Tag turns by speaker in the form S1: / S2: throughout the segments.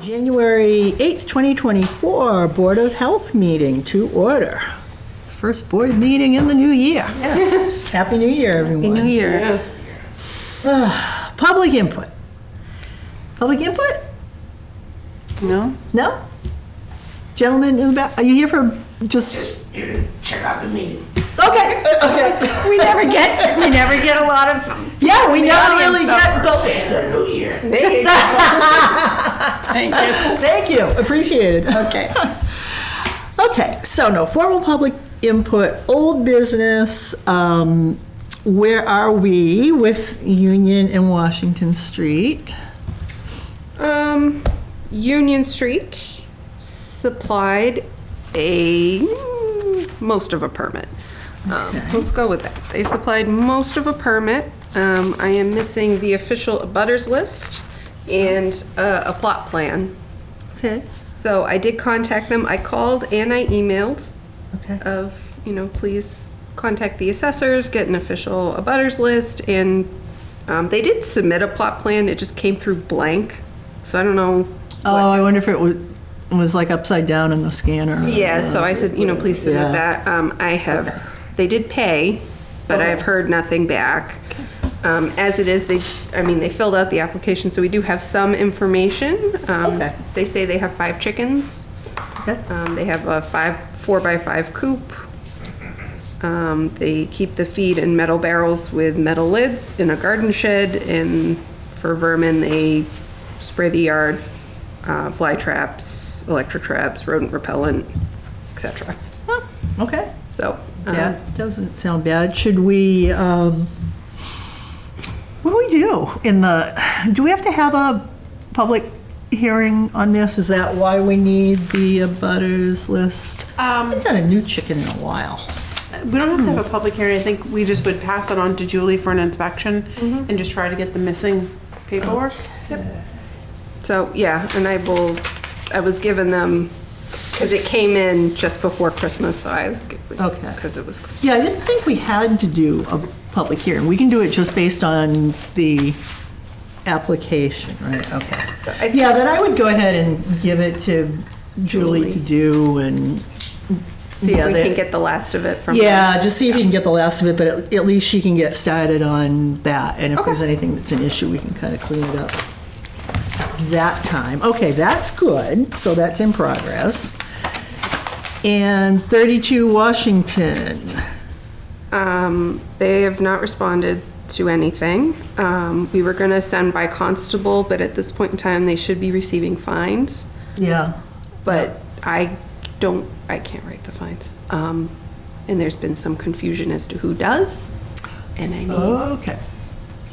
S1: January 8th, 2024, Board of Health meeting to order. First board meeting in the new year.
S2: Yes.
S1: Happy New Year, everyone.
S2: Happy New Year.
S1: Yeah. Public input. Public input?
S2: No?
S1: No? Gentlemen in the back, are you here for just...
S3: Here to check out the meeting.
S1: Okay, okay.
S2: We never get a lot of.
S1: Yeah, we never
S2: audience
S1: really get...
S3: Fan of the New Year.
S2: Thank you.
S1: Thank you, appreciate it.
S2: Okay.
S1: Okay, so no formal public input, old business. Where are we with Union and Washington Street?
S4: Union Street supplied most of a permit. Let's go with that. They supplied most of a permit. I am missing the official abutters list and a plot plan.
S1: Okay,
S4: So I did contact them. I called and I emailed
S1: okay.
S4: of, please contact the assessors, get an official abutters list, and they did submit a plot plan. It just came through blank. So I don't know.
S1: Oh, I wonder if it was like upside down in the scanner.
S4: Yeah, so I said, please submit
S1: Yeah.
S4: that. They did pay, but
S1: Okay.
S4: I've heard nothing back. As it is, they filled out the application, so we do have some information.
S1: Okay.
S4: They say they have 5 chickens.
S1: Okay.
S4: They have a 4x5 coop. They keep the feed in metal barrels with metal lids in a garden shed, and for vermin, they spray the yard, fly traps, electric traps, rodent repellent, etc.
S1: Oh, okay.
S4: So,
S1: Yeah, doesn't sound bad. Should we, what do we do do we have to have a public hearing on this? Is that why we need the abutters list? I haven't done a new chicken in a while.
S5: We don't have to have a public hearing. I think we just would pass it on to Julie for an inspection and just try to get the missing paperwork. Yep.
S4: So yeah, and I was given them, because it came in just before Christmas, so I was,
S1: Okay.
S4: because it was Christmas.
S1: Yeah, I didn't think we had to do a public hearing. We can do it just based on the application, right? Okay.
S4: So I-
S1: Yeah, then I would go ahead and give it to Julie to do and.
S4: See if
S1: yeah,
S4: we
S1: that-
S4: can get the last of it from.
S1: Yeah, just see if you can get the last of it, but at least she can get started on that. And if
S4: Okay.
S1: there's anything that's an issue, we can kind of clean it up that time. Okay, that's good. So that's in progress. And 32 Washington.
S4: They have not responded to anything. We were gonna send by constable, but at this point in time, they should be receiving fines.
S1: Yeah.
S4: But I can't write the fines. And there's been some confusion as to who does. And I need,
S1: Okay.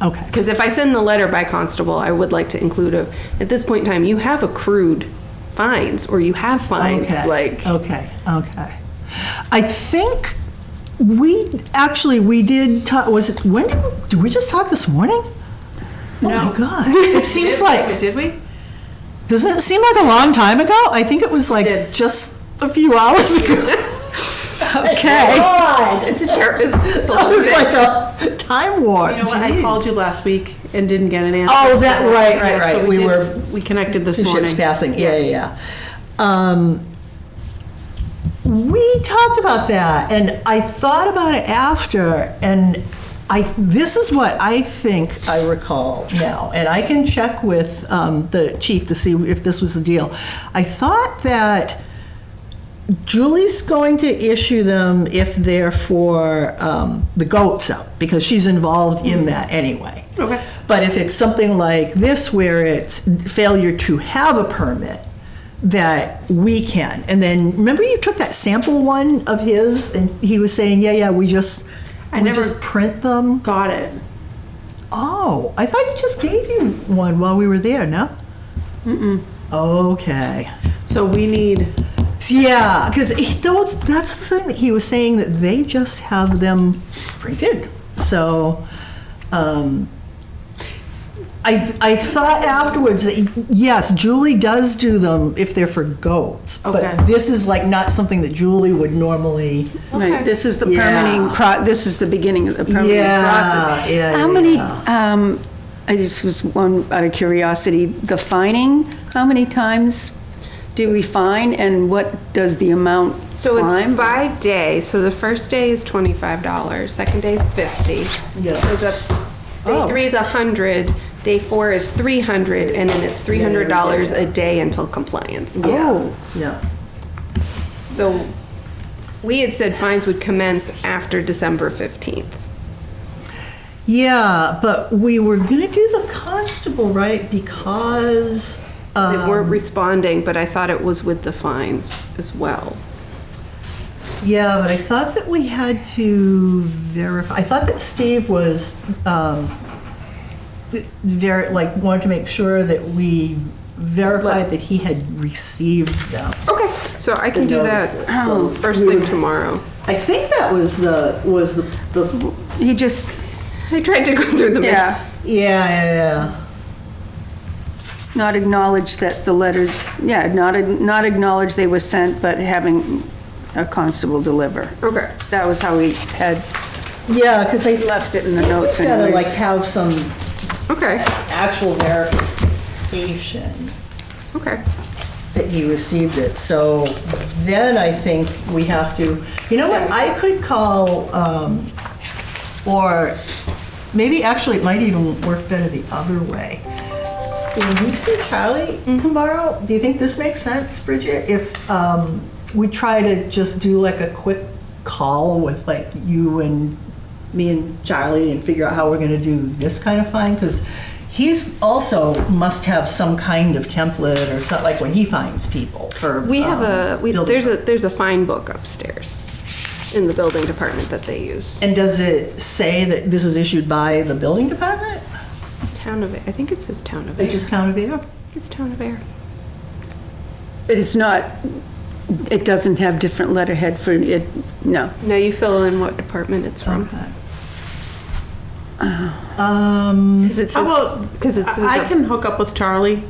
S1: Okay.
S4: because if I send the letter by constable, I would like to include at this point in time, you have accrued fines, or you have fines,
S1: Okay. Okay. I think we did talk, did we just talk this morning? Oh my God. It seems like,
S5: Did we?
S1: doesn't it seem like a long time ago? I think it was like
S5: Did.
S1: just a few hours ago.
S4: Okay.
S1: God.
S4: It's a
S1: That was like a time warp.
S5: You know what? I
S1: Jeez.
S5: called you last week and didn't get an answer.
S1: Oh, that, right.
S5: So
S1: We
S5: we connected this
S1: the
S5: morning.
S1: ships passing,
S5: Yes.
S1: yeah. We talked about that, and I thought about it after, and this is what I think I recall now, and I can check with the chief to see if this was the deal. I thought that Julie's going to issue them if they're for the goats out, because she's involved in that anyway.
S5: Okay.
S1: But if it's something like this where it's failure to have a permit, that we can. And then, remember you took that sample one of his and he was saying, we just print them?
S5: Got it.
S1: Oh, I thought he just gave you one while we were there, no? Okay.
S5: So we need,
S1: Yeah, because that's the thing, he was saying that they just have them printed. So, I thought afterwards that, yes, Julie does do them if they're for goats.
S5: Okay.
S1: But this is like not something that Julie would normally.
S2: Right, this is the
S1: Yeah.
S2: permitting, this is the beginning of the permitting
S1: Yeah,
S2: process.
S1: yeah,
S2: How many,
S1: yeah.
S2: I just was one out of curiosity, the fining, How many times do we fine, and what does the amount
S4: So
S2: climb?
S4: it's by day. So the first day is $25. Second day is 50.
S1: Yeah.
S4: Goes up. Day
S2: Oh.
S4: 3 is 100. Day 4 is 300, and then it's $300 a day until compliance.
S2: Oh,
S1: Yeah.
S4: So we had said fines would commence after December 15th.
S1: Yeah, but we were gonna do the constable, right? Because,
S4: They weren't responding, but I thought it was with the fines as well.
S1: yeah, but I thought that we had to verify, I thought that Steve was, wanted to make sure that we verified that he had received them.
S4: Okay, so I can do that
S1: Notices. So
S4: first
S1: we
S4: thing
S1: would-
S4: tomorrow.
S1: I think that was the
S2: he just,
S4: I tried to go through the
S2: yeah,
S1: yeah.
S2: not acknowledge that the letters, yeah, not acknowledge they were sent, but having a constable deliver.
S4: Okay.
S2: That was how we had
S1: Yeah, because I
S2: left it in the notes
S1: gotta like
S2: anyways.
S1: have some
S4: Okay.
S1: actual verification
S4: Okay.
S1: that he received it. So then I think we have to, you know what, I could call, or maybe actually it might even work better the other way. When we see Charlie tomorrow, do you think this makes sense, Bridget? If we try to just do like a quick call with like you and me and Charlie and figure out how we're gonna do this kind of fine? Because he's also must have some kind of template or something, like when he finds people for.
S4: We have
S1: building
S4: there's a fine book upstairs in the building department that they use.
S1: And does it say that this is issued by the building department?
S4: Town of Air. I think it says Town of
S1: Or
S4: Air.
S1: just Town of Air?
S4: It's Town of Air.
S2: But it's not, it doesn't have different letterhead for it, no.
S4: Now you fill in what department it's from.
S1: Okay.
S4: Because it
S5: How about,
S4: says, because it says
S5: I can hook up with Charlie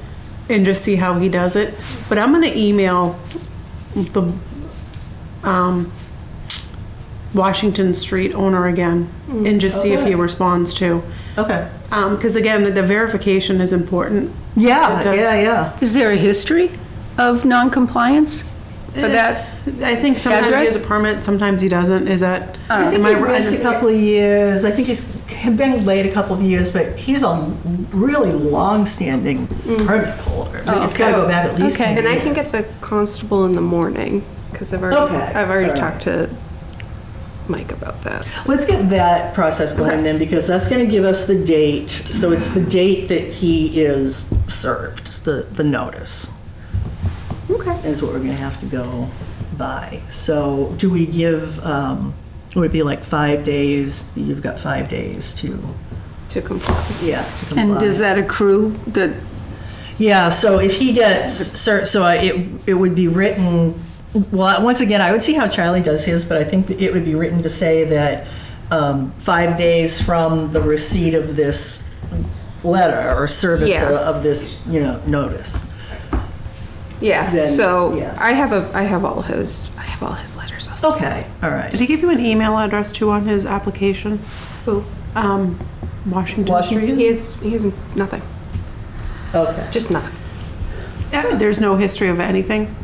S5: and just see how he does it, but I'm gonna email the, Washington Street owner again and just see if he
S1: Okay.
S5: responds too.
S1: Okay.
S5: Because again, the verification is important.
S1: Yeah,
S5: It does.
S1: yeah.
S2: Is there a history of non-compliance for that?
S5: I think sometimes he
S2: Address?
S5: has a permit, sometimes he doesn't. Is that?
S1: I think
S5: am I
S1: he's
S5: right?
S1: missed a couple of years. I think he's been late a couple of years, but he's a really long-standing permit holder. I mean, it's got to go back at least
S2: Okay.
S1: 10
S4: and I can
S1: years.
S4: get the constable in the morning because I've already
S1: Okay.
S4: I've already
S1: All right.
S4: talked to Mike about that. So.
S1: Let's get that process going
S4: Okay.
S1: then, because that's going to give us the date. So it's the date that he is served, the notice,
S4: Okay.
S1: is what we're going to have to go by. So do we give, would it be like 5 days? You've got 5 days to,
S4: To comply.
S1: yeah, to comply.
S2: And does that accrue, the,
S1: Yeah, so if he gets, it would be written, well, once again, I would see how Charlie does his, but I think that it would be written to say that 5 days from the receipt of this letter or service
S4: Yeah.
S1: of this, notice.
S4: Yeah.
S1: Then,
S4: so
S1: yeah.
S4: I have all his letters. Also.
S1: Okay, all right.
S5: Did he give you an email address too on his application?
S4: Who?
S5: Washington Street?
S4: He has nothing.
S1: Okay.
S4: Just nothing.
S5: There's no history of anything?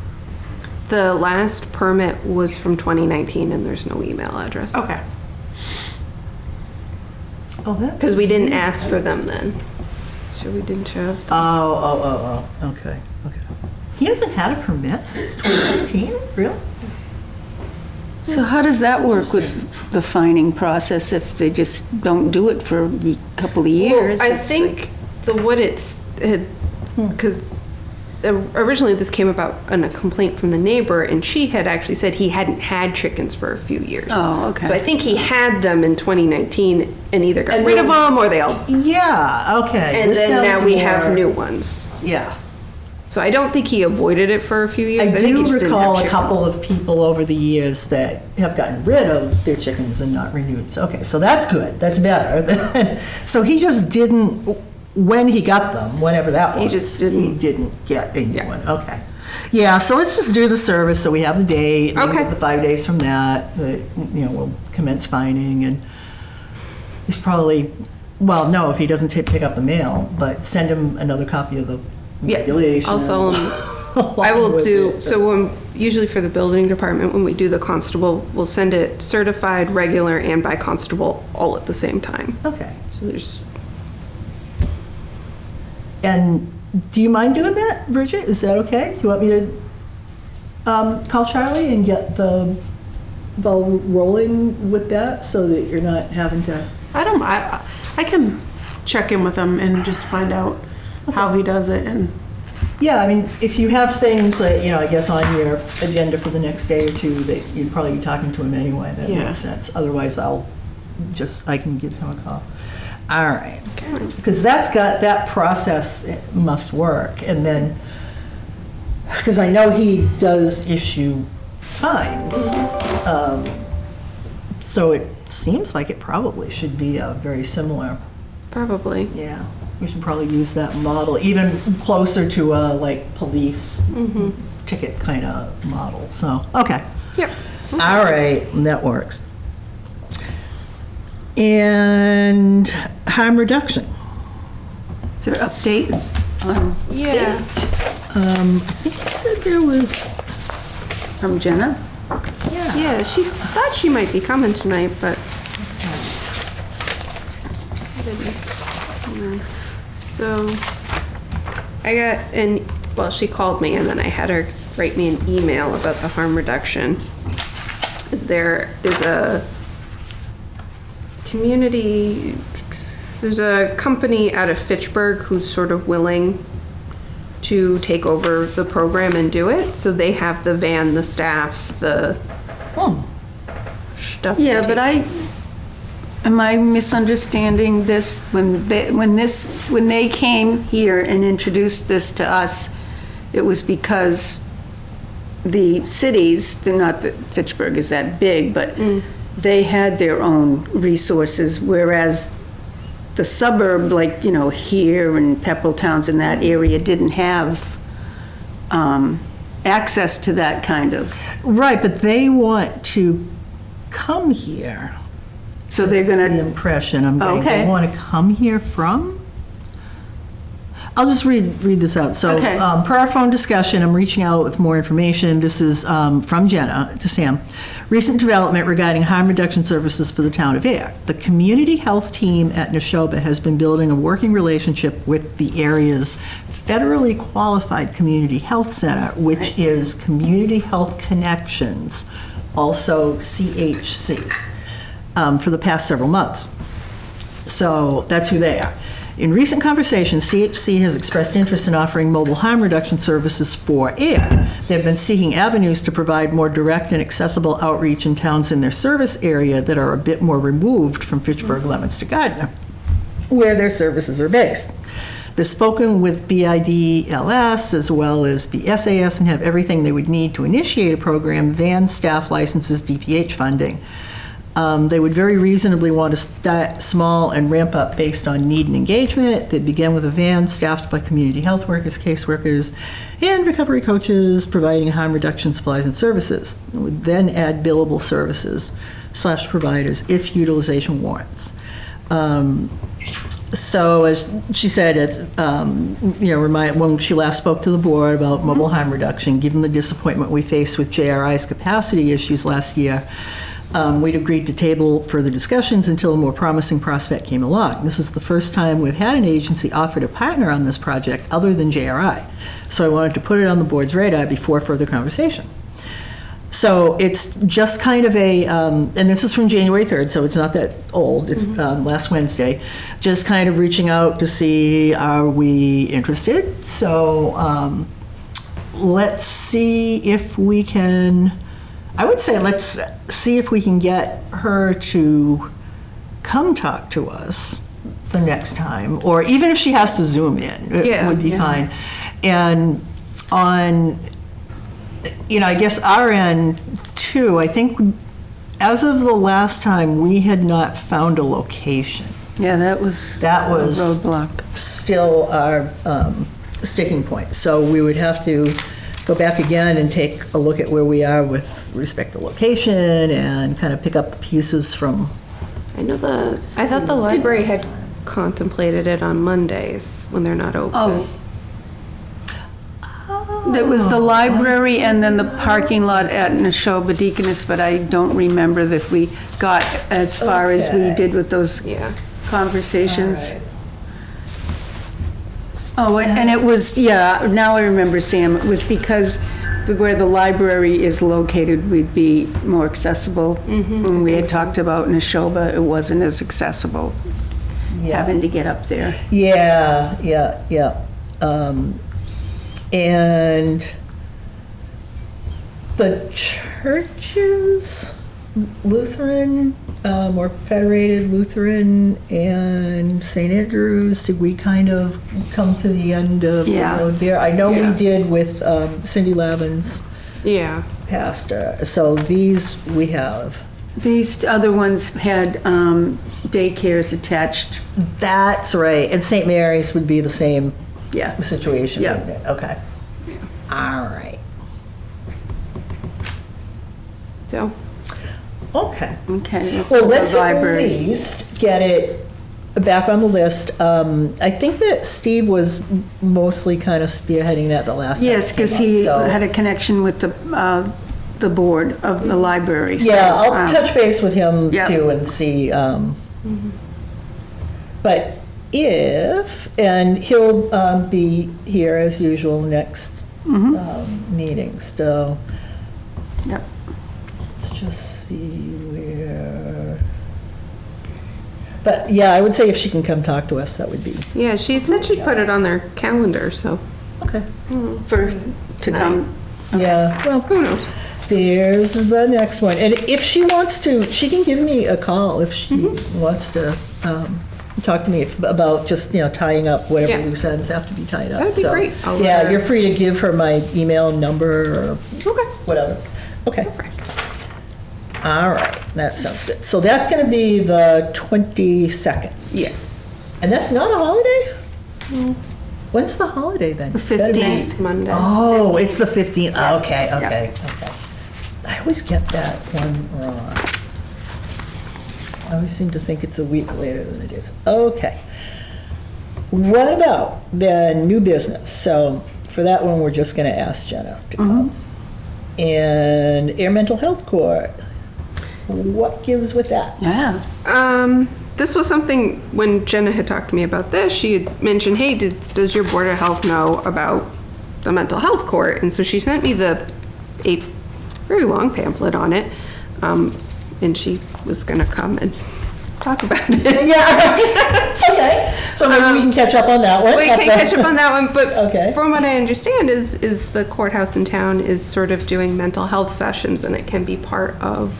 S4: The last permit was from 2019, and there's no email address.
S5: Okay.
S1: Oh, that's.
S4: Because we didn't ask for them then. So we didn't have them.
S1: Oh, okay. He hasn't had a permit since 2019, really?
S2: so how does that work with the fining process if they just don't do it for a couple of years?
S4: Well, I
S2: It's
S4: think because originally this came about on a complaint from the neighbor, and she had actually said he hadn't had chickens for a few years.
S2: Oh, okay.
S4: So I think he had them in 2019 and either got
S1: And
S4: rid
S1: then-
S4: of them or they all.
S1: Yeah, okay.
S4: And
S1: This
S4: then now
S1: sounds
S4: we have
S1: more-
S4: new ones.
S1: Yeah.
S4: So I don't think he avoided it for a few years.
S1: I
S4: think he
S1: do
S4: just didn't have
S1: recall a
S4: chickens.
S1: couple of people over the years that have gotten rid of their chickens and not renewed. So, okay, so that's good. That's better. So he just didn't, when he got them, whenever that was.
S4: He just didn't-
S1: He didn't get a new
S4: Yeah.
S1: one. Okay. Yeah, so let's just do the service, so we have the date. And then
S4: Okay.
S1: give the 5 days from that, we'll commence fining, and he's probably, well, no, if he doesn't pick up the mail, but send him another copy of the
S4: Yeah,
S1: regulation.
S4: I'll sell them.
S1: along
S4: I will
S1: with
S4: do,
S1: it.
S4: so usually for the building department, when we do the constable, we'll send it certified, regular, and by constable all at the same time.
S1: Okay.
S4: So there's,
S1: And do you mind doing that, Bridget? Is that okay? You want me to call Charlie and get the ball rolling with that so that you're not having to...
S5: I can check in with him and just find out how he does it and.
S1: Yeah, I mean, if you have things like, I guess on your agenda for the next day or two, that you'd probably be talking to him anyway, that
S5: Yeah.
S1: makes sense. Otherwise, I can give him a call. All right. Because that process must work. And then, because I know he does issue fines. So it seems like it probably should be a very similar,
S4: probably.
S1: yeah. We should probably use that model, even closer to a police ticket kind of model. So, okay.
S4: Yep.
S1: All right, that works. And harm reduction.
S2: Is there an update?
S4: Yeah.
S1: I think you said there was,
S2: From Jenna?
S4: Yeah, she thought she might be coming tonight, but. So, she called me and then I had her write me an email about the harm reduction. There is a community, there's a company out of Fitchburg who's sort of willing to take over the program and do it. So they have the van, the staff, the stuff.
S2: Yeah,
S4: to
S2: but
S4: take.
S2: am I misunderstanding this? When they came here and introduced this to us, it was because the cities, they're not that Fitchburg is that big, but they had their own resources, whereas the suburb, here and Pepperell Towns in that area, didn't have access to that kind of.
S1: right, but they want to come here.
S2: So they're
S1: That's the
S2: gonna,
S1: impression I'm getting.
S2: Okay.
S1: They want to come here from? I'll just read this out. So,
S2: Okay.
S1: per our phone discussion, I'm reaching out with more information. This is from Jenna to Sam. Recent development regarding harm reduction services for the town of Ayer. The community health team at Neshoba has been building a working relationship with the area's federally qualified community health center, which is Community Health Connections, also CHC, for the past several months. So that's who they are. In recent conversations, CHC has expressed interest in offering mobile harm reduction services for Ayer. They've been seeking avenues to provide more direct and accessible outreach in towns in their service area that are a bit more removed from Fitchburg, Leominster, Gardner, where their services are based. They've spoken with BIDLS as well as BSAS and have everything they would need to initiate a program: van, staff licenses, DPH funding. They would very reasonably want to start small and ramp up based on need and engagement. They'd begin with a van staffed by community health workers, caseworkers, and recovery coaches providing harm reduction supplies and services. It would then add billable services / providers if utilization warrants. So as she said, when she last spoke to the board about mobile harm reduction, given the disappointment we faced with JRI's capacity issues last year, we'd agreed to table further discussions until a more promising prospect came along. This is the first time we've had an agency offer to partner on this project other than JRI. So I wanted to put it on the board's radar before further conversation. So it's just kind of and this is from January 3rd, so it's not that old, it's last Wednesday, just kind of reaching out to see, are we interested? So let's see if we can, I would say let's see if we can get her to come talk to us the next time, or even if she has to Zoom in, it would be fine. And on, I guess our end too, I think as of the last time, we had not found a location.
S2: yeah, that was
S1: That
S2: a
S1: was
S2: roadblock.
S1: still our sticking point. So we would have to go back again and take a look at where we are with respect to location and kind of pick up the pieces from.
S4: I thought the library had contemplated it on Mondays when they're not open.
S2: Oh, There was the library and then the parking lot at Neshoba Deaconess, but I don't remember if we got as far as we
S1: Okay.
S2: did with those
S4: Yeah.
S2: conversations.
S1: All right.
S2: Oh, and it was, yeah, now I remember, Sam, it was because where the library is located would be more accessible. When we had talked about Neshoba, it wasn't as accessible,
S1: Yeah.
S2: having to get up there.
S1: Yeah. And the churches, Lutheran, or Federated Lutheran and St. Andrews, did we kind of come to the end of the
S2: Yeah.
S1: road there? I know
S4: Yeah.
S1: we did with Cindy Lavin's
S4: Yeah.
S1: pastor. So these we have.
S2: These other ones had daycares attached.
S1: That's right. And St. Mary's would be the same
S2: Yeah.
S1: situation,
S2: Yeah.
S1: wouldn't it? Okay. All right.
S4: So,
S1: Okay.
S2: Okay.
S1: Well, let's
S2: The
S1: at
S2: library.
S1: least get it back on the list. I think that Steve was mostly kind of spearheading that the last time.
S2: Yes,
S1: it
S2: because
S1: came
S2: he
S1: up, so-
S2: had a connection with the board of the library. so,
S1: Yeah, I'll touch base with him
S2: yeah.
S1: too and see. But if, and he'll be here as usual next meeting, so
S2: Yep.
S1: let's just see where. But yeah, I would say if she can come talk to us, that would be,
S4: yeah, she had said she'd put it on their calendar, so
S1: okay.
S2: To come.
S1: Yeah, well,
S4: who knows?
S1: there's the next one. And if she wants to, she can give me a call if she wants to talk to me about just, tying up whatever
S4: Yeah.
S1: loose ends have to be tied up.
S4: That'd be
S1: So,
S4: great. I'll let
S1: Yeah,
S4: her-
S1: you're free to give her my email number or
S4: Okay.
S1: whatever. Okay,
S4: Perfect.
S1: all right, that sounds good. So that's gonna be the 22nd.
S4: Yes.
S1: And that's not a holiday? When's the holiday then?
S2: The
S1: It's gotta be-
S2: 15th.
S4: Monday.
S1: Oh, it's the 15th. Okay. I always get that one wrong. I always seem to think it's a week later than it is. Okay. What about the new business? So for that one, we're just going to ask Jenna to come. And Air Mental Health Court. What gives with that?
S2: Yeah.
S4: This was something when Jenna had talked to me about this. She had mentioned, "Hey, does your board of health know about the mental health court?" And so she sent me a very long pamphlet on it, and she was going to come and talk about it.
S1: Yeah. Okay. So maybe we can catch up on that one.
S4: We can catch up on that one, but
S1: Okay.
S4: from what I understand is the courthouse in town is sort of doing mental health sessions, and it can be part of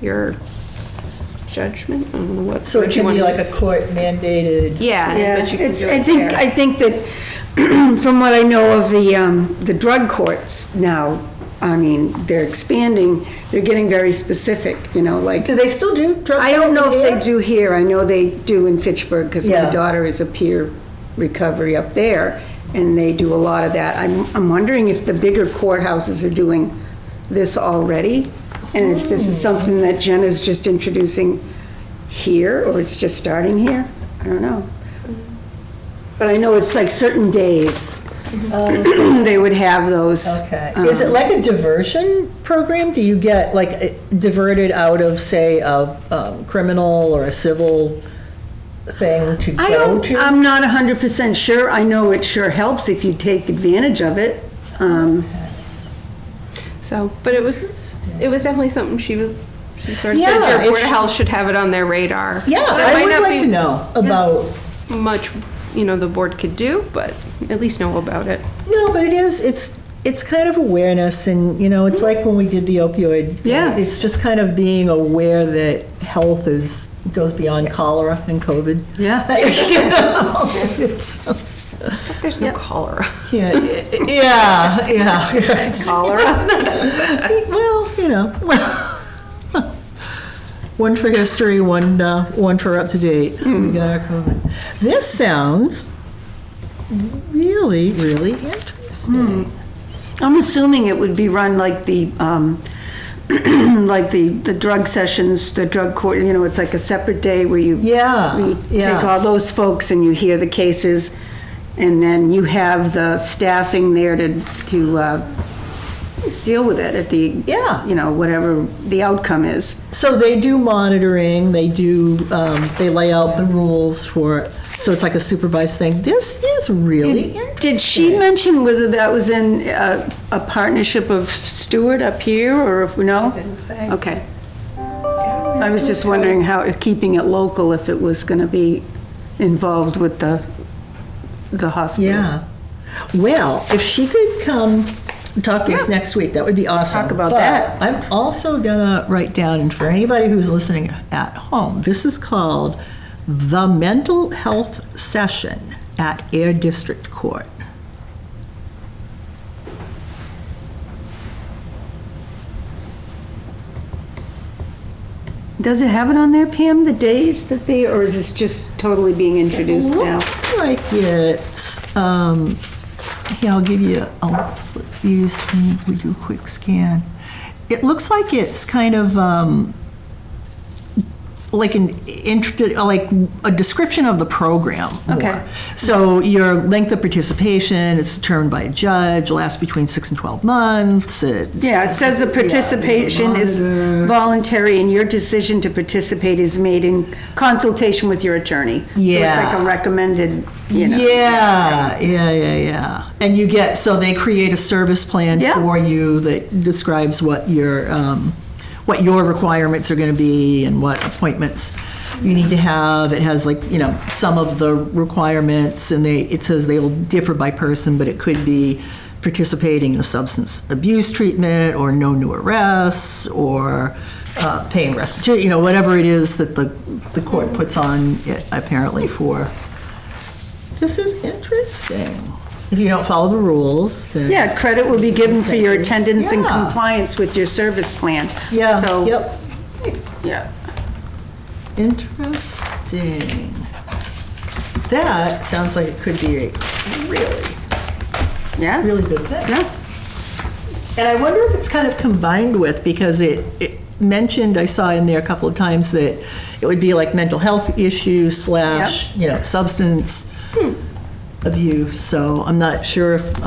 S4: your judgment. I don't know what.
S1: So it
S4: what you
S1: can be
S4: want
S1: like
S4: to-
S1: a court mandated.
S4: Yeah, but you can do it there.
S2: I think that from what I know of the drug courts now, I mean, they're expanding, they're getting very specific, like.
S1: Do they still do drug?
S2: I don't know if
S1: therapy
S2: they
S1: there?
S2: do here. I know they do in Fitchburg because
S1: Yeah.
S2: my daughter is a peer recovery up there, and they do a lot of that. I'm wondering if the bigger courthouses are doing this already, and if this is something that Jenna's just introducing here, or it's just starting here. I don't know. But I know it's like certain days they would have those.
S1: Okay. Is it like a diversion program? Do you get like diverted out of, say, a criminal or a civil thing to go to?
S2: I'm not 100% sure. I know it sure helps if you take advantage of it.
S4: So, but it was definitely something she sort of said
S1: Yeah,
S4: your
S1: if
S4: board of
S1: she-
S4: health should have it on their radar.
S1: Yeah,
S4: There
S1: I
S4: might
S1: would
S4: not
S1: like
S4: be
S1: to know about.
S4: much, the board could do, but at least know about it.
S1: No, but it's kind of awareness, and it's like when we did the opioid.
S2: Yeah.
S1: It's just kind of being aware that health goes beyond cholera and COVID.
S2: Yeah.
S1: It's,
S4: There's no cholera.
S1: yeah. It's- Well, one for history, one for up to date. We got our COVID. This sounds really, really interesting.
S2: I'm assuming it would be run like the, like the drug sessions, the drug court, it's like a separate day where you
S1: Yeah,
S2: take all those folks and you hear the cases, and then you have the staffing there to deal with it at the,
S1: Yeah.
S2: you know, whatever the outcome is.
S1: So they do monitoring, they do, they lay out the rules for it. So it's like a supervised thing. This is really interesting.
S2: Did she mention whether that was in a partnership of Stewart up here, or no?
S4: Didn't say.
S2: Okay. I was just wondering how, keeping it local, if it was gonna be involved with the hospital.
S1: Yeah. Well, if she could come talk to us
S2: Yeah.
S1: next week, that would be awesome.
S2: Talk about
S1: But
S2: that.
S1: I'm also gonna write down, and for anybody who's listening at home, this is called the Mental Health Session at Ayer District Court.
S2: Does it have it on there, Pam, the days that they, or is this just totally being introduced now?
S1: Looks like it's, here, I'll give you, I'll flip these when we do a quick scan. It looks like it's kind of, like like a description of the program more.
S2: Okay.
S1: So your length of participation, it's determined by a judge, lasts between 6 and 12 months.
S2: Yeah, it says the participation is
S1: monitor.
S2: voluntary and your decision to participate is made in consultation with your attorney. So it's like
S1: Yeah.
S2: a recommended, you know.
S1: Yeah. And you get, so they create a service plan
S2: Yeah.
S1: for you that describes what your requirements are going to be and what appointments you need to have. It has, like, you know, some of the requirements, and it says they will differ by person, but it could be participating in a substance abuse treatment, or no new arrests, or paying restitution, you know, whatever it is that the court puts on it, apparently, for. This is interesting. If you don't follow the rules, then.
S2: Yeah, credit will be given for your attendance and
S1: Yeah.
S2: compliance with your service plan.
S1: Yeah,
S2: So,
S1: yep.
S2: yeah.
S1: Interesting. That sounds like it could be a really,
S2: Yeah?
S1: really good thing.
S2: Yeah.
S1: And I wonder if it's kind of combined with, because it mentioned, I saw in there a couple of times, that it would be like mental health issues / you know, substance abuse. So I'm not sure if,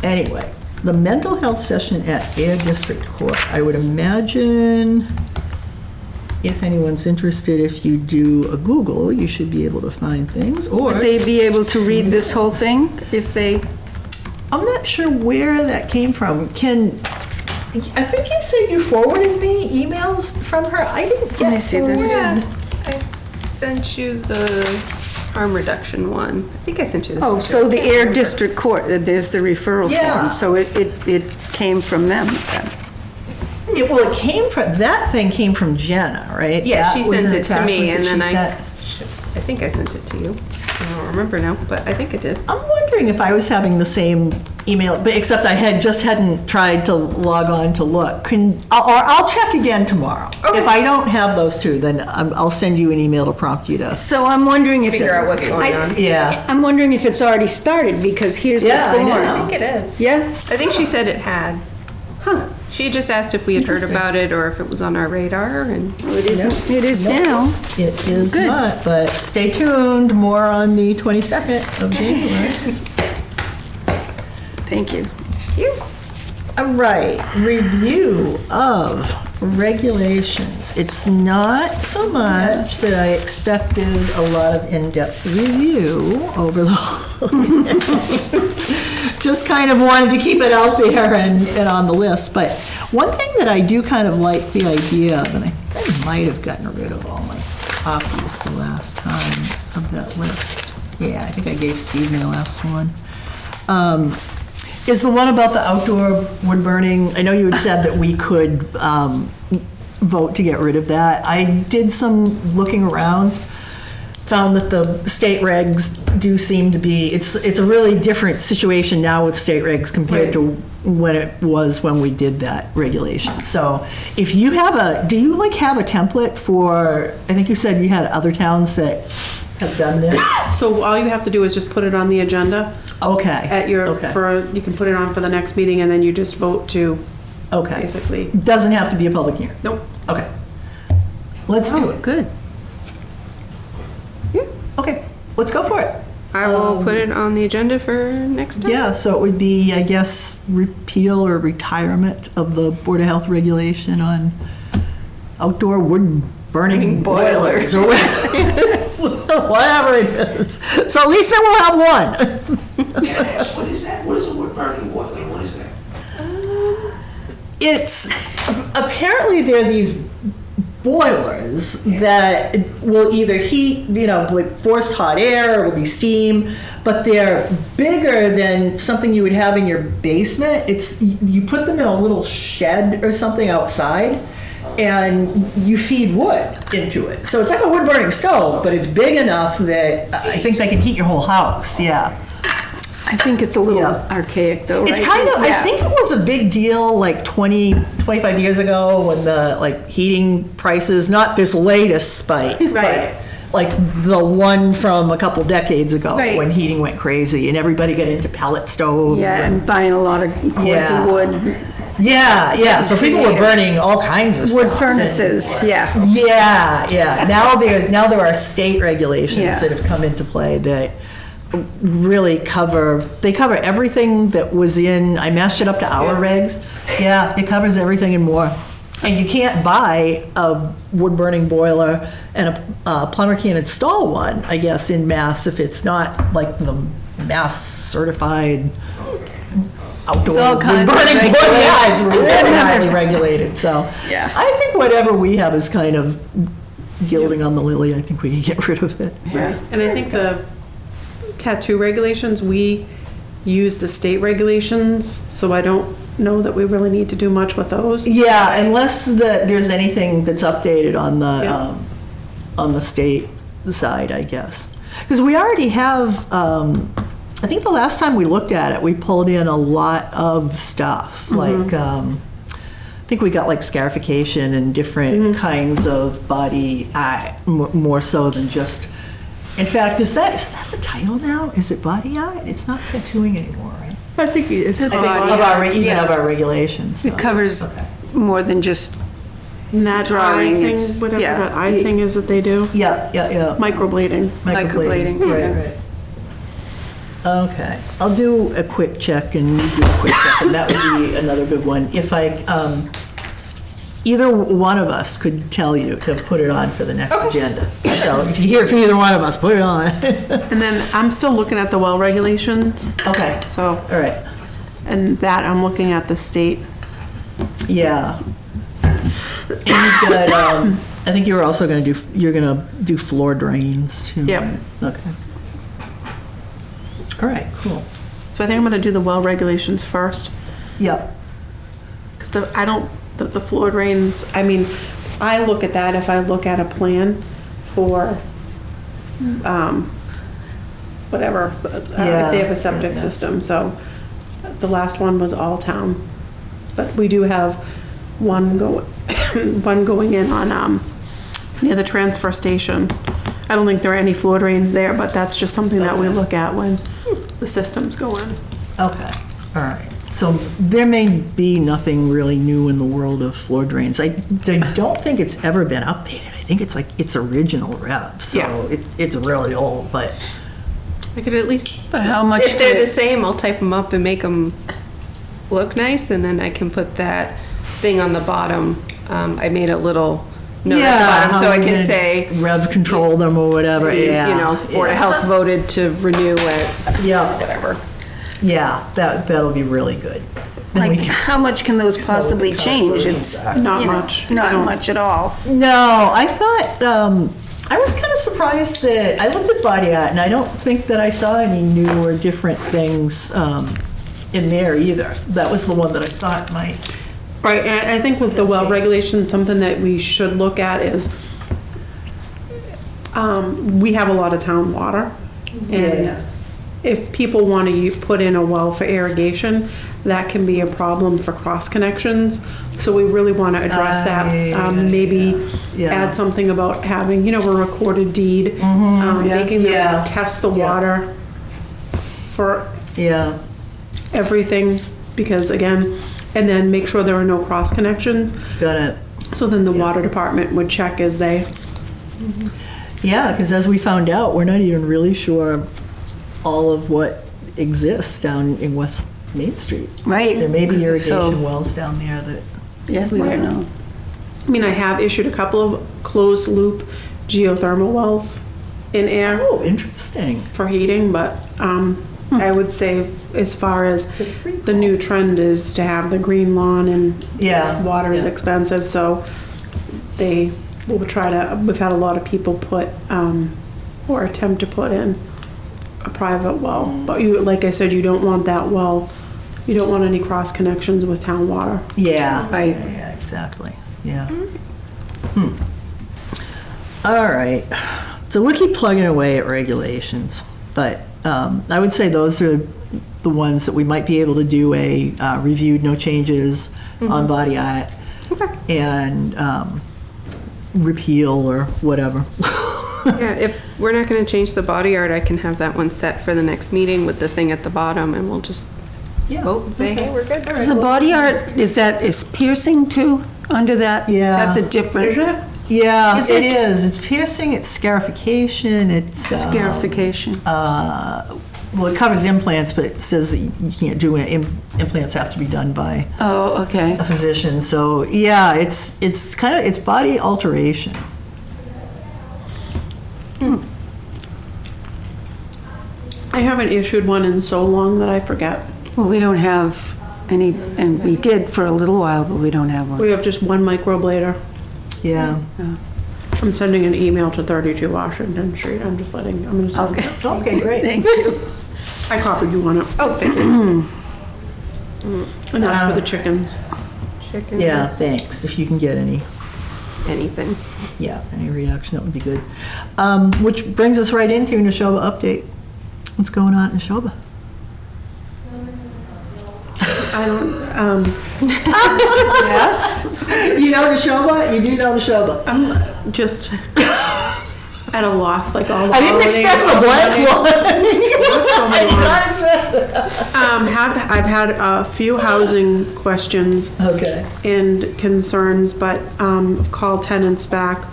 S1: anyway, the mental health session at Ayer District Court, I would imagine, if anyone's interested, if you do a Google, you should be able to find things, or.
S2: Would they be able to read this whole thing if they,
S1: I'm not sure where that came from. I think you said you forwarded me emails from her. I didn't get.
S2: Let me see this.
S4: Yeah, I sent you the harm reduction one. I think I sent you this.
S2: oh,
S4: one,
S2: so
S4: too.
S2: the
S4: I can't
S2: Air
S4: remember.
S2: District Court, there's the referral
S1: Yeah.
S2: form. So it came from them then.
S1: Well, it came from, that thing came from Jenna, right?
S4: Yeah,
S1: That
S4: she
S1: was
S4: sent
S1: an
S4: it to me,
S1: attachment
S4: and
S1: that
S4: then
S1: she sent.
S4: I think I sent it to you. I don't remember now, but I think it did.
S1: I'm wondering if I was having the same email, but except I hadn't tried to log on to look. I'll check again tomorrow.
S4: Okay.
S1: If I don't have those two, then I'll send you an email to prompt you to.
S2: So I'm wondering if
S4: Figure
S2: it's,
S4: out what's going on.
S1: Yeah.
S2: I'm wondering if it's already started, because here's the
S1: Yeah, I
S2: form.
S1: know.
S4: I think it is.
S2: Yeah?
S4: I think she said it had.
S2: Huh.
S4: She just asked if we had heard
S1: Interesting.
S4: about it or if it was on our radar, and
S2: Well, it isn't, it is
S1: Nope.
S2: now.
S1: It is
S2: Good.
S1: not, but stay tuned, more on the 22nd of January.
S2: Thank you.
S1: All right, review of regulations. It's not so much that I expected a lot of in-depth review over the just kind of wanted to keep it out there and on the list. But one thing that I do kind of like the idea of, and I might have gotten rid of all my copies the last time of that list. Yeah, I think I gave Steve my last one. Is the one about the outdoor wood burning. I know you had said that we could vote to get rid of that. I did some looking around, found that the state regs do seem to be, it's a really different situation now with state regs compared to when it was when we did that regulation. So if you have do you like have a template for, I think you said you had other towns that have done this?
S5: So all you have to do is just put it on the agenda
S1: Okay.
S5: at your,
S1: Okay.
S5: you can put it on for the next meeting, and then you just vote to
S1: Okay.
S5: basically.
S1: Doesn't have to be a public hearing?
S5: Nope.
S1: Okay. Let's do it.
S2: Good.
S1: Okay, let's go for it.
S4: I will put it on the agenda for next time.
S1: Yeah, so it would be, I guess, repeal or retirement of the Board of Health regulation on outdoor wood burning boilers or whatever it is. So at least then we'll have one.
S3: What is that? What is a wood burning boiler? What is that?
S1: It's, apparently there are these boilers that will either heat, like forced hot air, or will be steam, but they're bigger than something you would have in your basement. You put them in a little shed or something outside, and you feed wood into it. So it's like a wood burning stove, but it's big enough that I think they can heat your whole house. Yeah.
S2: I think it's a little
S1: Yeah.
S2: archaic though, right?
S1: It's kind of, I
S2: Yeah.
S1: think it was a big deal like 25 years ago when the heating prices, not this latest spike,
S2: Right.
S1: but like the one from a couple decades ago
S2: Right.
S1: when heating went crazy and everybody got into pellet stoves.
S2: Yeah, and buying a lot of cords
S1: Yeah.
S2: of wood,
S1: Yeah. So people were burning all kinds of
S2: wood
S1: stuff.
S2: furnaces, yeah.
S1: Yeah. Now there are state regulations
S2: Yeah.
S1: that have come into play that really cover everything that was in, I mashed it up to our regs. Yeah, it covers everything and more. And you can't buy a wood burning boiler and a plumber can't install one, I guess, in Mass if it's not like the Mass certified outdoor
S2: all
S1: wood
S2: kinds of
S1: burning boiler. Yeah, it's
S2: regulations.
S1: really highly regulated. So
S2: Yeah.
S1: I think whatever we have is kind of gilding on the lily. I think we can get rid of it.
S5: Right. And I think the tattoo regulations, we use the state regulations, so I don't know that we really need to do much with those.
S1: Yeah, unless there's anything that's updated on
S5: Yeah.
S1: the state side, I guess. Because we already have, I think the last time we looked at it, we pulled in a lot of stuff. Like, I think we got like scarification and different kinds of body, more so than just. In fact, is that the title now? Is it body art? It's not tattooing anymore, right? I think it's
S2: It's
S1: of
S2: body
S1: our of our regulations.
S2: It covers more than just,
S5: And that
S2: Drawing,
S5: eye thing,
S2: it's-
S5: whatever
S2: yeah.
S5: that eye thing is that they do,
S1: Yeah.
S5: microblading.
S2: Microblading, yeah.
S1: Right. Okay, I'll do a quick check and you do a quick check, and that would be another good one. If either one of us could tell you to put it on for the next agenda. So if you hear from either one of us, put it on.
S5: And then I'm still looking at the well regulations,
S1: Okay,
S5: so,
S1: all right,
S5: and that I'm looking at the state.
S1: yeah. And you've got, I think you're also you're gonna do floor drains too.
S5: Yep.
S1: right? Okay. All right, cool.
S5: So I think I'm gonna do the well regulations first.
S1: Yep.
S5: Because the floor drains, I mean, I look at that if I look at a plan for, whatever, if they have a septic
S1: Yeah.
S5: system, so the last one was all town. But we do have one going in on, near the transfer station. I don't think there are any floor drains there, but that's just something that we look at when the systems go in.
S1: Okay, all right. So there may be nothing really new in the world of floor drains. I don't think it's ever been updated. I think it's like its original rev, so
S5: Yeah.
S1: it's really old, but
S4: I could at least,
S2: but how much?
S4: if they're
S2: could
S4: the
S2: it-
S4: same, I'll type them up and make them look nice, and then I can put that thing on the bottom. I made a little note at the bottom, so I
S1: how
S4: can
S1: you
S4: say,
S1: rev control them or whatever, yeah.
S4: you know, Board of Health voted to renew it,
S1: Yeah,
S4: whatever.
S1: yeah, that'll be really good. Then we
S2: Like,
S1: can-
S2: how much can those possibly change? It's
S5: Not
S2: you know,
S5: much.
S2: Not much at all.
S1: No, I thought, I was kind of surprised that, I looked at body art and I don't think that I saw any new or different things in there either. That was the one that I thought might.
S5: Right, and I think with the well regulations, something that we should look at is, we have a lot of town water. And if people want to put in a well for irrigation, that can be a problem for cross connections. So we really want to address that. Maybe
S1: Yeah.
S5: add something about having, a recorded deed, making
S1: Yeah.
S5: them test the water for
S1: Yeah,
S5: everything, because again, and then make sure there are no cross connections.
S1: got it.
S5: So then the water department would check as they,
S1: Yeah, because as we found out, we're not even really sure all of what exists down in West Main Street.
S2: Right.
S1: There may be
S2: 'cause it's so-
S1: irrigation wells down there that,
S2: Yeah, we don't know.
S5: I mean, I have issued a couple of closed loop geothermal wells in Ayer
S1: oh, interesting.
S5: for heating, but I would say as far as the new trend is to have the green lawn and
S1: Yeah.
S5: water is
S1: yeah.
S5: expensive, so they will try to, we've had a lot of people put, or attempt to put in a private well. But you, like I said, you don't want that well, you don't want any cross connections with town water.
S1: Yeah.
S2: Right.
S1: Yeah, exactly. Yeah. All right. So we'll keep plugging away at regulations, but I would say those are the ones that we might be able to do a reviewed, no changes on body art, and repeal or whatever.
S4: Yeah, if we're not gonna change the body art, I can have that one set for the next meeting with the thing at the bottom, and we'll just
S1: Yeah.
S4: vote and say, hey, we're good.
S2: Is the body art, is piercing too, under that?
S1: Yeah.
S2: That's a different
S1: Yeah,
S2: Is
S1: it
S2: it-
S1: is. It's piercing, it's scarification, it's
S2: scarification.
S1: well, it covers implants, but it says that you can't do it. Implants have to be done by
S2: Oh, okay.
S1: a physician. So yeah, it's kind of, it's body alteration.
S5: I haven't issued one in so long that I forget.
S2: Well, we don't have any, and we did for a little while, but we don't have one.
S5: We have just one microblader.
S1: Yeah.
S5: I'm sending an email to 32 Washington Street. I'm just letting, I'm gonna send
S2: Okay.
S5: it.
S1: Okay, great.
S2: Thank you.
S5: I copied you on it.
S4: Oh, thank you.
S5: And that's for the chickens.
S4: Chickens.
S1: Yeah, thanks. If you can get any,
S4: Anything.
S1: yeah, any reaction, that would be good. Which brings us right into Neshoba update. What's going on in Neshoba?
S5: I don't,
S2: Yes?
S1: You know Neshoba? You do know Neshoba.
S5: I'm just at a loss, like all the
S1: I didn't expect the blank one. I did not expect that.
S5: I've had a few housing questions
S1: Okay.
S5: and concerns, but called tenants back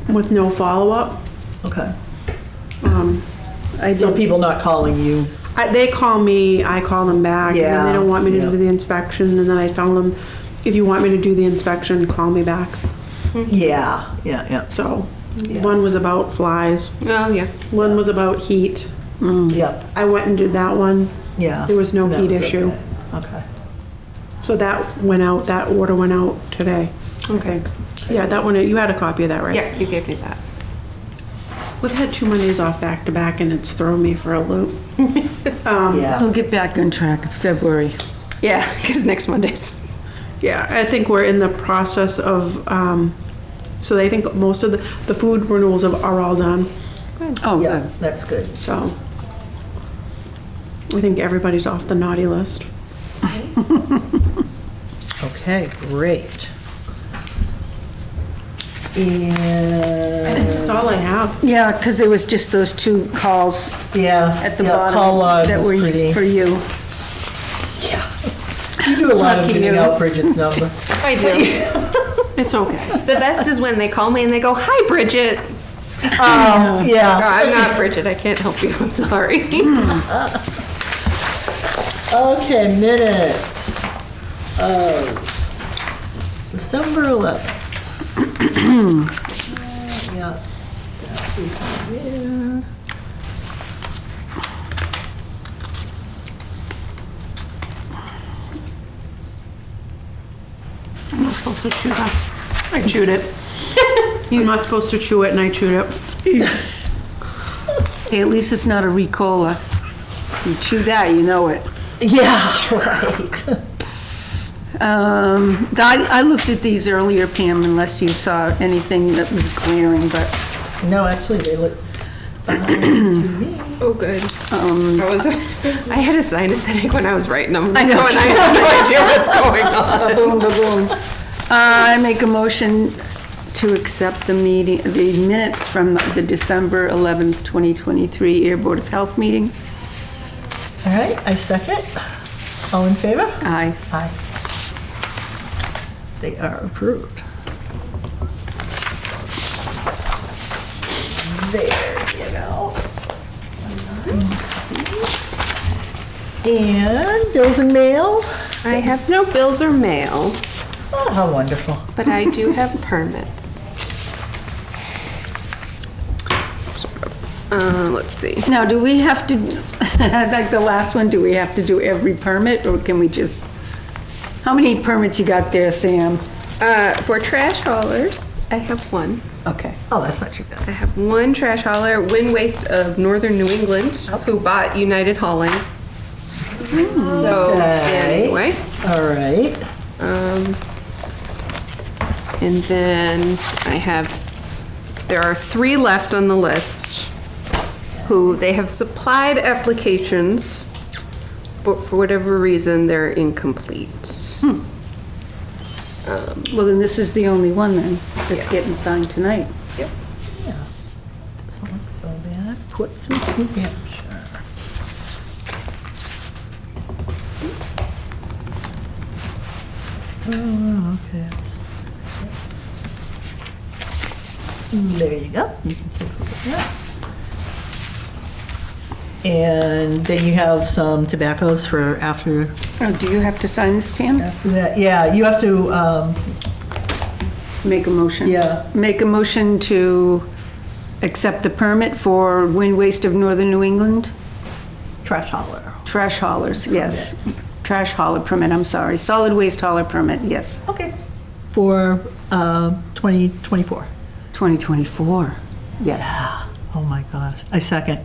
S5: with no follow-up.
S1: Okay.
S5: I
S1: So
S5: did,
S1: people not calling you.
S5: they call me, I call them back, and then
S1: Yeah,
S5: they don't want me to
S1: yeah.
S5: do the inspection, and then I tell them, if you want me to do the inspection, call me back.
S1: Yeah, yeah.
S5: So, one was about flies,
S4: Oh, yeah.
S5: one was about heat.
S1: Yep,
S5: I went and did that one,
S1: yeah.
S5: there was no
S1: That
S5: heat
S1: was
S5: issue.
S1: Okay.
S5: So that went out, that order went out today. Okay. Yeah, that one, you had a copy of that, right?
S4: Yeah, you gave me that.
S5: We've had 2 Mondays off back to back and it's thrown me for a loop.
S1: Yeah.
S2: We'll get back on track in February.
S4: Yeah, because next Monday's.
S5: Yeah, I think we're in the process of, so they think most of the food renewals are all done,
S2: Oh,
S1: Yeah,
S2: good.
S1: that's good.
S5: so. I think everybody's off the naughty list.
S1: Okay, great. And,
S5: That's all I have.
S2: Yeah, because there was just those 2 calls
S1: yeah.
S2: at the
S1: yeah, call log
S2: bottom that
S1: was
S2: were
S1: pretty.
S2: for you.
S1: You do a lot of
S2: Lucky
S1: giving
S2: you.
S1: out Bridget's number.
S4: I do.
S5: It's okay.
S4: The best is when they call me and they go, hi, Bridget.
S1: Oh,
S4: No,
S1: yeah.
S4: I'm not Bridget. I can't help you. I'm sorry.
S1: Okay, minutes of December 11th. Yeah. That is here.
S5: I'm not supposed to chew that. I chewed it. You're not supposed to chew it and I chewed it.
S2: Hey, at least it's not a Ricola. You chew that, you know it.
S1: Yeah, right.
S2: I looked at these earlier, Pam, unless you saw anything that was glaring, but
S1: No, actually, they look fine to me.
S4: Oh, good. I had a sinus headache when I was writing them.
S2: I know.
S4: And I have no idea what's going on.
S2: Ba-boom, ba-boom. I make a motion to accept the minutes from the December 11th, 2023 Air Board of Health meeting.
S1: All right, I second. All in favor?
S2: Aye.
S1: Aye. They are approved. There you go. And bills and mail?
S4: I have no bills or mail,
S1: Oh, how wonderful.
S4: but I do have permits. Sort of. Let's see.
S2: Now, do we have to, like the last one, do we have to do every permit, or can we just, how many permits you got there, Sam?
S4: For trash haulers, I have one.
S2: Okay.
S1: Oh, that's not too bad.
S4: I have one trash hauler, Wind Waste of Northern New England, who bought United Hauling. So,
S1: Okay.
S4: anyway.
S1: All right.
S4: And then I have, there are 3 left on the list who they have supplied applications, but for whatever reason, they're incomplete.
S2: Well, then this is the only one then that's getting signed tonight.
S4: Yep.
S1: Doesn't look so bad. Portsmouth, New Hampshire. Oh, okay. There you go. You can take a look at that. And then you have some tobaccos for after
S2: Oh, do you have to sign this, Pam?
S1: that. Yeah, you have to,
S2: Make a motion.
S1: Yeah.
S2: Make a motion to accept the permit for Wind Waste of Northern New England?
S1: trash hauler.
S2: Trash haulers, yes. Trash hauler permit, I'm sorry. Solid waste hauler permit, yes.
S1: Okay. For 2024.
S2: 2024, yes.
S1: Oh my gosh. I second.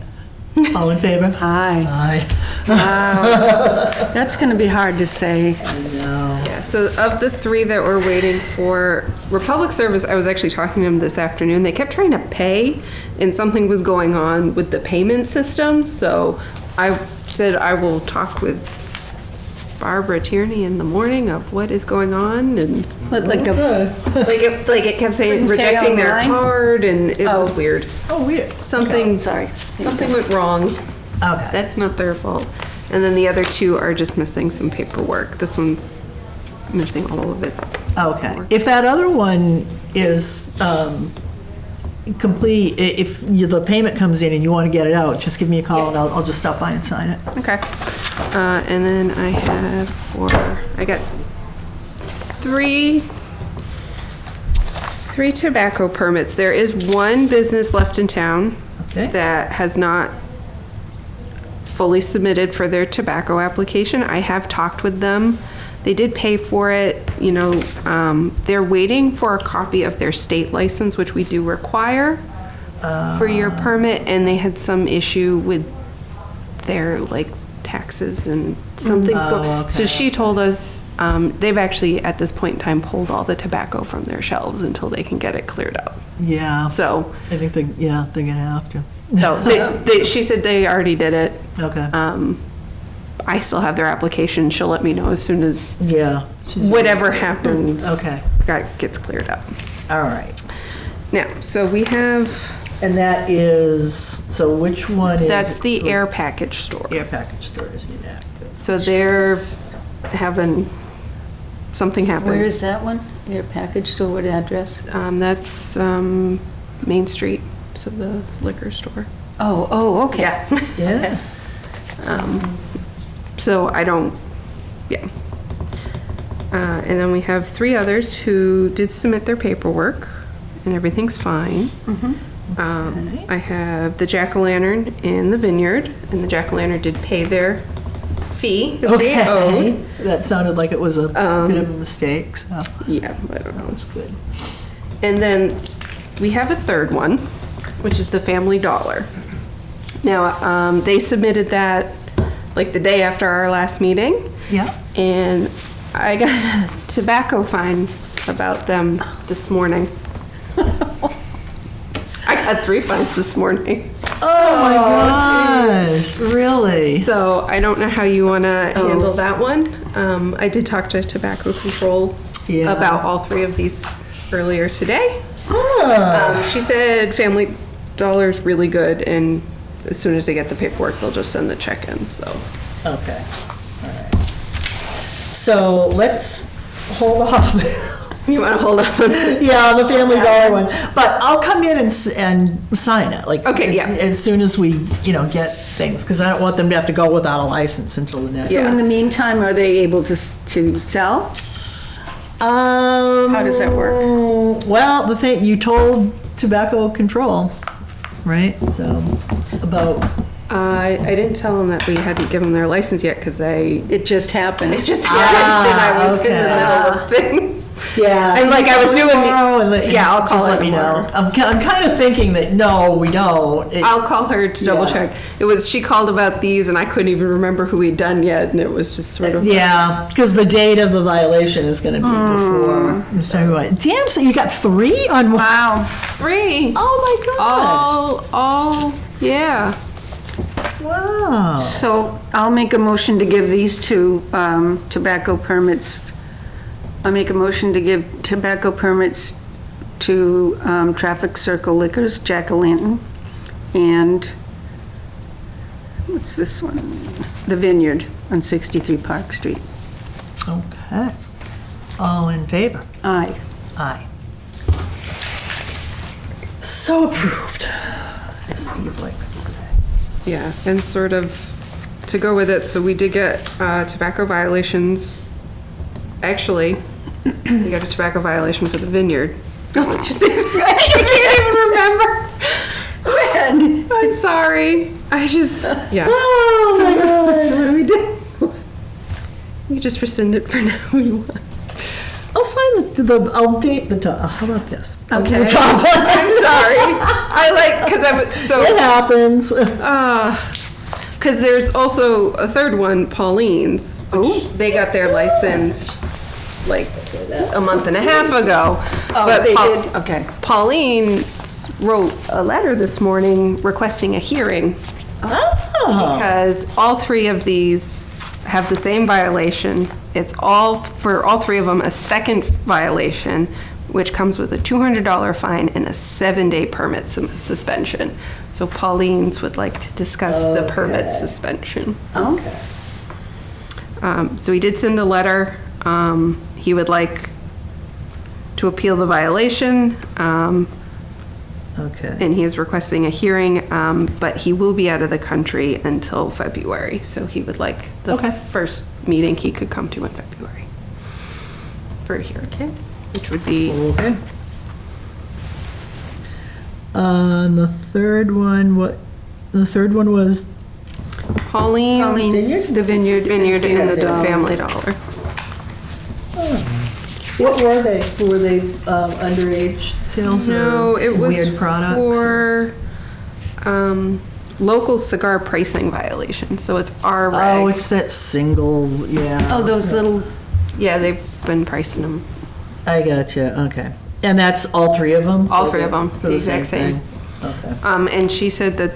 S1: All in favor?
S2: Aye.
S1: Aye.
S2: That's gonna be hard to say.
S4: Yeah, so of the 3 that we're waiting for, Republic Service, I was actually talking to them this afternoon. They kept trying to pay, and something was going on with the payment system. So I said I will talk with Barbara Tierney in the morning of what is going on, and
S2: Like a,
S4: it kept saying
S2: Couldn't pay
S4: rejecting their
S2: online?
S4: card, and it was weird.
S1: Oh, weird.
S4: Something
S2: sorry.
S4: something went wrong.
S1: Okay.
S4: That's not their fault. And then the other 2 are just missing some paperwork. This one's missing all of its.
S1: Okay. If that other one is complete, if the payment comes in and you want to get it out, just give me a call and I'll just stop by and sign it.
S4: Okay. And then I got 3 tobacco permits. There is one business left in town
S1: Okay.
S4: that has not fully submitted for their tobacco application. I have talked with them. They did pay for it, they're waiting for a copy of their state license, which we do require for your permit, and they had some issue with their, taxes and something's going.
S1: okay.
S4: So she told us, they've actually, at this point in time, pulled all the tobacco from their shelves until they can get it cleared up.
S1: Yeah.
S4: So,
S1: I think they're going to have to.
S4: she said they already did it.
S1: Okay.
S4: I still have their application. She'll let me know as soon as
S1: Yeah.
S4: whatever happens
S1: Okay.
S4: gets cleared up.
S1: All right.
S4: Now, so we have,
S1: And that is, so which one is?
S4: that's the Air package store.
S1: Air package store is inactive.
S4: So they're having, something happen.
S2: Where is that one? Your package store, what address?
S4: That's Main Street, so the liquor store.
S2: Oh, okay.
S1: Yeah.
S4: So I don't, yeah. And then we have 3 others who did submit their paperwork, and everything's fine. I have the Jack-o'-lantern in the Vineyard, and the Jack-o'-lantern did pay their fee that they owed.
S1: Okay. That sounded like it was a bit of a mistake, so
S4: Yeah, I don't know.
S1: that's good.
S4: And then we have a 3rd one, which is the Family Dollar. Now, they submitted that the day after our last meeting,
S1: Yeah.
S4: and I got a tobacco fine about them this morning. I got 3 fines this morning.
S1: Oh my gosh, really?
S4: So I don't know how you want to handle that one. I did talk to Tobacco Control
S1: Yeah.
S4: about all 3 of these earlier today.
S1: Oh,
S4: She said Family Dollar's really good, and as soon as they get the paperwork, they'll just send the check in, so.
S1: okay. All right. So let's hold off
S4: You want to hold up?
S1: Yeah, the Family Dollar one. But I'll come in and sign it, like.
S4: Okay, yeah.
S1: As soon as we, get things, because I don't want them to have to go without a license until the next.
S2: So in the meantime, are they able to sell?
S1: How
S2: does that work?
S1: Well, the thing, you told tobacco control, right? So, about,
S4: I didn't tell them that we hadn't given them their license yet because
S2: It just happened.
S4: it just happened and I was in the middle of things.
S1: yeah.
S4: And like I was doing
S1: Tomorrow and
S4: yeah, I'll call
S1: just
S4: her
S1: let me know.
S4: tomorrow.
S1: I'm kind of thinking that, no, we don't.
S4: I'll call her to double
S1: Yeah.
S4: check. She called about these and I couldn't even remember who we'd done yet and it was just sort of.
S1: Yeah, because the date of the violation is going to be before. So, damn, so you got 3 on one?
S2: Wow.
S4: 3.
S1: Oh my
S4: All, yeah.
S1: gosh. Wow.
S2: So I'll make a motion to give these two tobacco permits. I'll make a motion to give tobacco permits to Traffic Circle Liquors, Jack-O-Lantern, and what's this one? The Vineyard on 63 Park Street.
S1: Okay. All in favor?
S2: Aye.
S1: Aye. So approved, as Steve likes to say.
S4: Yeah, and sort of to go with it, so we did get tobacco violations. Actually, we got a tobacco violation for the vineyard. I can't even remember. I'm sorry. Yeah.
S1: Oh my gosh.
S2: So what do we do?
S4: We just rescind it for now.
S1: I'll sign I'll date the top. How about this? I'll do the
S2: Okay.
S1: top one.
S4: I'm sorry. Because I was so.
S1: It happens.
S4: Because there's also a third one, Pauline's. Which they got their license like a month and a half ago.
S2: Oh,
S4: but
S2: they did? Okay.
S4: Pauline wrote a letter this morning requesting a hearing
S1: Oh.
S4: because all 3 of these have the same violation. It's for all 3 of them a second violation, which comes with a $200 fine and a 7-day permit suspension. So Pauline's would like to discuss the permit suspension.
S1: Okay.
S4: So he did send a letter. He would like to appeal the violation,
S1: Okay.
S4: and he is requesting a hearing, but he will be out of the country until February. So he would like the
S1: Okay.
S4: first meeting he could come to in February for a hearing, which would be
S1: Okay. The third one, the third one was,
S4: Pauline's
S2: The Vineyard.
S4: Vineyard and the
S2: Dollar.
S4: Family Dollar.
S1: what were they? Were they underage sales
S4: No,
S1: or
S4: it was
S1: weird products?
S4: for local cigar pricing violation. So it's our reg.
S1: Oh, it's that single, yeah.
S2: Oh, those little,
S4: Yeah, they've been pricing them.
S1: I gotcha, okay. And that's all 3 of them?
S4: All 3 of them,
S1: For
S4: the exact same.
S1: thing? Okay.
S4: And she said that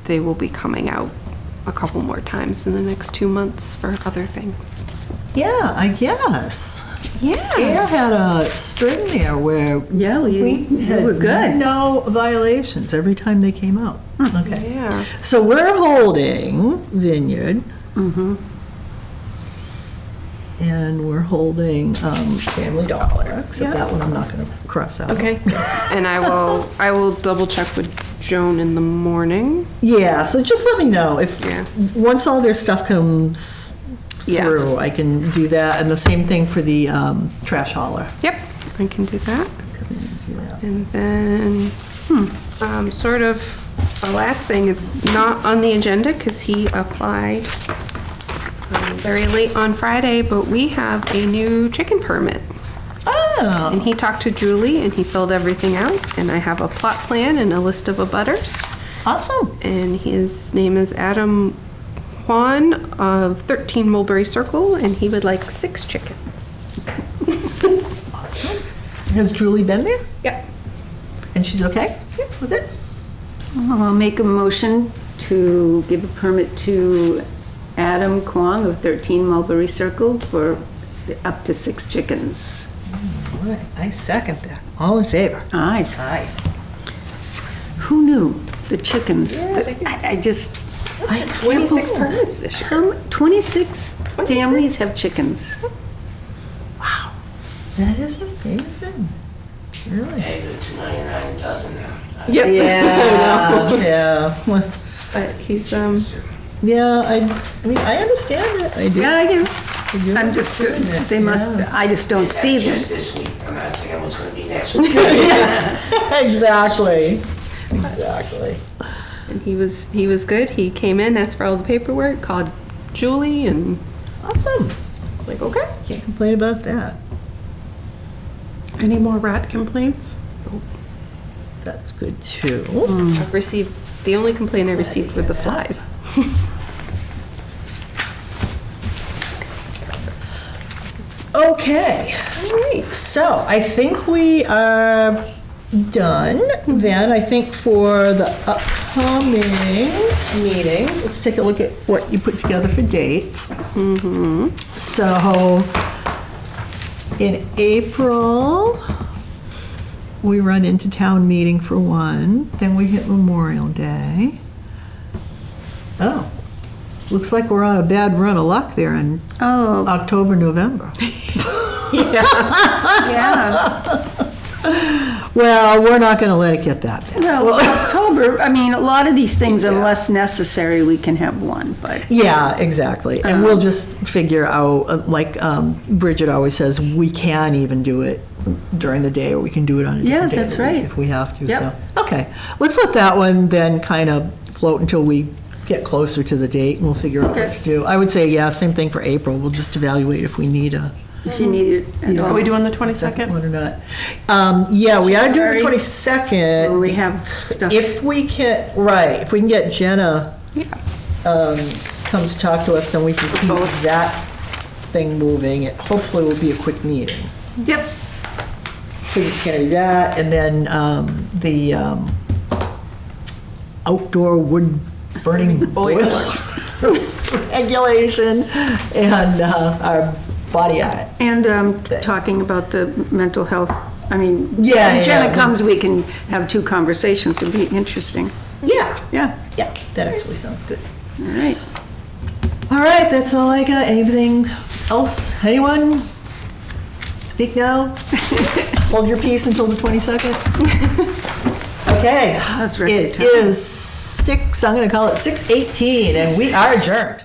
S4: they will be coming out a couple more times in the next 2 months for other things.
S1: Yeah, I guess.
S4: Yeah.
S1: Ayer had a string there where
S2: yeah, we
S1: had
S2: were good.
S1: no violations every time they came out. Okay.
S4: Yeah.
S1: So we're holding Vineyard. And we're holding Family Dollar, except that one I'm not going to cross out.
S2: Okay.
S4: And I will double check with Joan in the morning.
S1: Yeah, so just let me know if,
S4: Yeah.
S1: once all their stuff comes
S4: Yeah.
S1: through, I can do that. And the same thing for the trash hauler.
S4: Yep, I can do that.
S1: Come in and do that.
S4: And then, sort of the last thing, it's not on the agenda because he applied very late on Friday, but we have a new chicken permit.
S1: Oh,
S4: And he talked to Julie and he filled everything out. And I have a plot plan and a list of abutters.
S1: awesome.
S4: And his name is Adam Juan of 13 Mulberry Circle, and he would like 6 chickens.
S1: Awesome. Has Julie been there?
S4: Yep.
S1: And she's okay with it?
S2: I'll make a motion to give a permit to Adam Kwong of 13 Mulberry Circle for up to 6 chickens.
S1: All right, I second that. All in favor?
S2: Aye.
S1: Aye.
S2: Who knew the chickens? I just, I can't
S4: 26
S2: believe-
S4: permits this year.
S2: 26 families have chickens.
S1: That is amazing. Really?
S3: Hey, the $2.99 a dozen now.
S4: Yep.
S1: Yeah, yeah. Well,
S4: But he's,
S1: yeah, I mean, I understand it. I do.
S2: Yeah, I do.
S1: I do
S2: I'm just,
S1: understand it,
S2: they must,
S1: yeah.
S2: I just don't see
S3: That's
S2: them.
S3: just this week. I'm not saying what's gonna be next week.
S1: Exactly. Exactly.
S4: and he was good. He came in, asked for all the paperwork, called Julie, and
S1: Awesome.
S4: like, okay.
S1: Can't complain about that.
S5: Any more rat complaints?
S1: That's good too.
S4: I've received, the only complaint I received were the flies.
S1: Okay. So I think we are done. Then I think for the upcoming meetings, let's take a look at what you put together for dates. So in April, we run into town meeting for one, then we hit Memorial Day. Oh, looks like we're on a bad run of luck there in
S2: Oh,
S1: October, November.
S2: yeah.
S1: Well, we're not gonna let it get that bad.
S2: Well, October, I mean, a lot of these things, unless necessary, we can have one, but.
S1: Yeah, exactly. And we'll just figure out, like Bridget always says, we can even do it during the day, or we can do it on a different day.
S2: Yeah, that's
S1: of the week
S2: right.
S1: If we have to,
S2: Yep.
S1: so. Okay, let's let that one then kind of float until we get closer to the date, and we'll figure out what
S2: Okay.
S1: to do. I would say, yeah, same thing for April. We'll just evaluate if we need a
S2: If you need it at
S5: Are
S2: all.
S5: we doing the
S1: second
S5: 22nd?
S1: one or not. Yeah, we are doing the
S2: January.
S1: 22nd.
S2: Or we have stuff.
S1: If we can, right, if we can get Jenna come to talk to us, then we can keep
S2: Both.
S1: that thing moving. It hopefully will be a quick meeting.
S2: Yep.
S1: So it's gonna be that, and then the outdoor wood burning boilers regulation, and our body art.
S2: And talking about the mental health, I mean,
S1: Yeah,
S2: when Jenna
S1: yeah.
S2: comes, we can have two conversations, it'd be interesting.
S1: Yeah,
S2: Yeah,
S1: yeah, that actually sounds good.
S2: all right.
S1: All right, that's all I got. Anything else? Anyone? Speak now. Hold your peace until the 22nd. Okay.
S2: That's record
S1: It
S2: time.
S1: is 6, I'm going to call it 6:18, and we are adjourned.